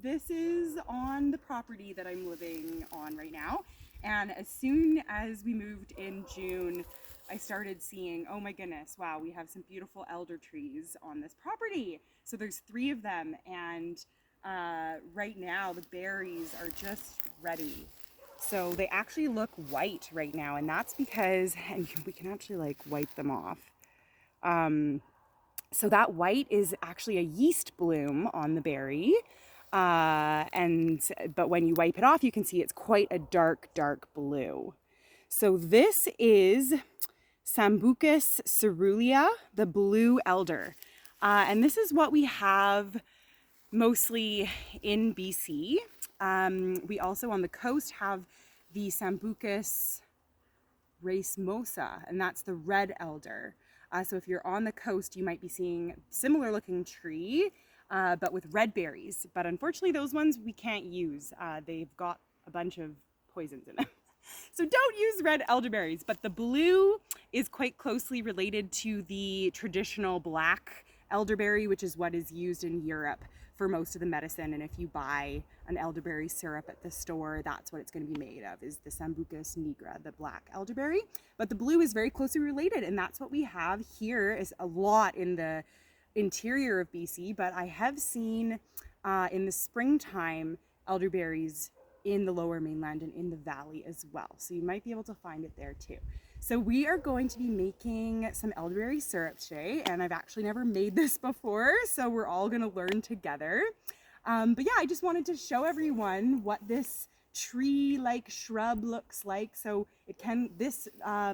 this is on the property that I'm living on right now. And as soon as we moved in June, I started seeing, oh my goodness, wow, we have some beautiful elder trees on this property. So there's 3 of them, and right now the berries are just ready. So they actually look white right now, and that's because, and we can actually like wipe them off. So that white is actually a yeast bloom on the berry. But when you wipe it off, you can see it's quite a dark blue. So this is Sambucus cerulea, the blue elder. And this is what we have mostly in BC. We also on the coast have the Sambucus racemosa, and that's the red elder. So if you're on the coast, you might be seeing similar looking tree, but with red berries. But unfortunately, those ones we can't use. They've got a bunch of poisons in them. So don't use red elderberries. But the blue is quite closely related to the traditional black elderberry, which is what is used in Europe for most of the medicine. And if you buy an elderberry syrup at the store, that's what it's going to be made of, is the Sambucus nigra, the black elderberry. But the blue is very closely related, and that's what we have here is a lot in the interior of BC. But I have seen in the springtime elderberries in the lower mainland and in the valley as well. So you might be able to find it there too. So we are going to be making some elderberry syrup today, and I've actually never made this before, so we're all going to learn together. But yeah, I just wanted to show everyone what this tree-like shrub looks like. So this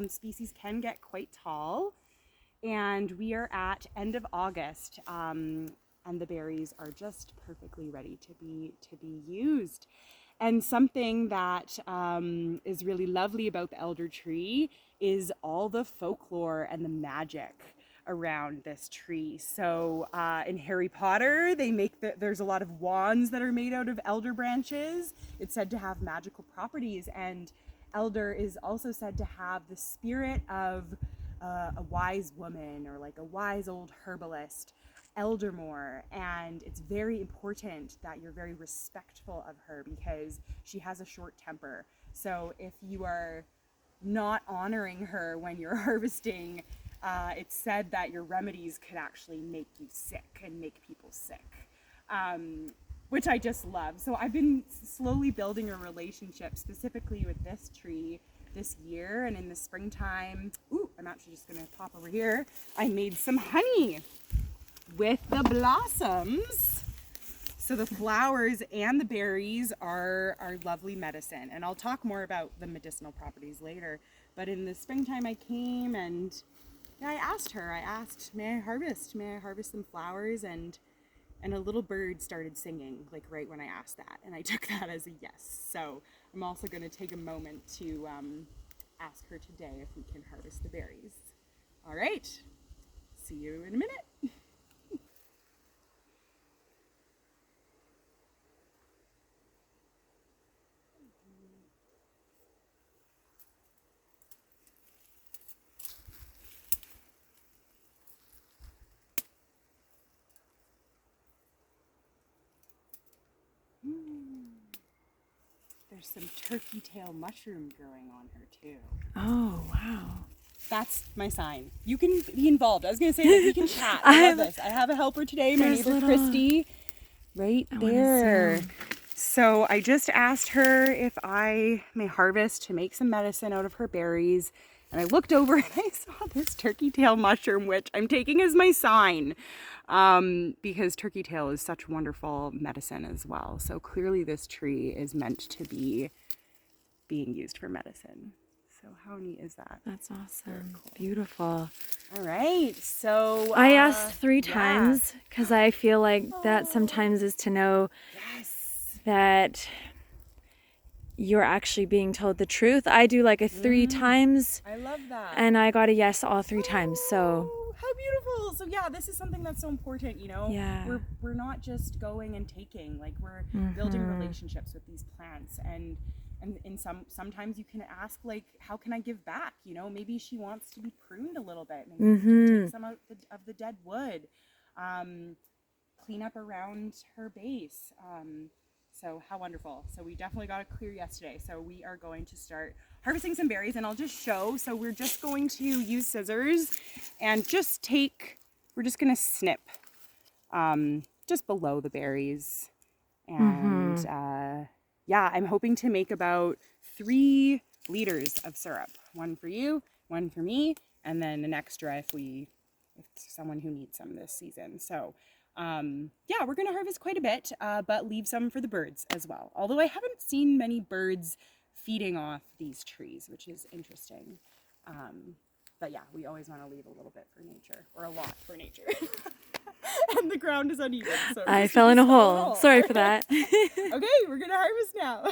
species can get quite tall, and we are at end of August, and the berries are just perfectly ready to be used. And something that is really lovely about the elder tree is all the folklore and the magic around this tree. So in Harry Potter, there's a lot of wands that are made out of elder branches. It's said to have magical properties, and elder is also said to have the spirit of a wise woman, or like a wise old herbalist, Eldermore, and it's very important that you're very respectful of her because she has a short temper. So if you are not honoring her when you're harvesting, it's said that your remedies could actually make you sick and make people sick, which I just love. So I've been slowly building a relationship specifically with this tree this year, and in the springtime, I'm actually just gonna pop over here, I made some honey with the blossoms. So the flowers and the berries are lovely medicine, and I'll talk more about the medicinal properties later. But in the springtime I came, and I asked, may I harvest some flowers? And a little bird started singing like right when I asked that, and I took that as a yes. So I'm also going to take a moment to ask her today if we can harvest the berries. All right, see you in a minute. There's some turkey tail mushroom growing on her too. Oh, wow. That's my sign. You can be involved. I was going to say that we can chat. I love this. I have a helper today, my neighbor Christy, right there. So I just asked her if I may harvest to make some medicine out of her berries. And I looked over and I saw this turkey tail mushroom, which I'm taking as my sign, because turkey tail is such wonderful medicine as well. So clearly this tree is meant to be being used for medicine. So how neat is that? That's awesome. Cool. Beautiful. All right. So I asked 3 times because I feel like that sometimes is to know that you're actually being told the truth. I do like a 3 times. I love that. And I got a yes all 3 times. So how beautiful. So yeah, this is something that's so important, you know. Yeah. We're not just going and taking, like we're building relationships with these plants, and in sometimes you can ask, like, how can I give back? You know, maybe she wants to be pruned a little bit. Maybe we can take some out of the dead wood. clean up around her base. So how wonderful. So we definitely got it clear yesterday. So we are going to start harvesting some berries, and I'll just show. So we're just going to use scissors and just we're just going to snip just below the berries. And yeah, I'm hoping to make about 3 liters of syrup. 1 for you, 1 for me, and then an extra if someone who needs some this season. So yeah, we're going to harvest quite a bit, but leave some for the birds as well. Although I haven't seen many birds feeding off these trees, which is interesting. But yeah, we always want to leave a little bit for nature, or a lot for nature. And the ground is uneven. So I fell in a hole. Sorry for that. Okay, we're going to harvest now.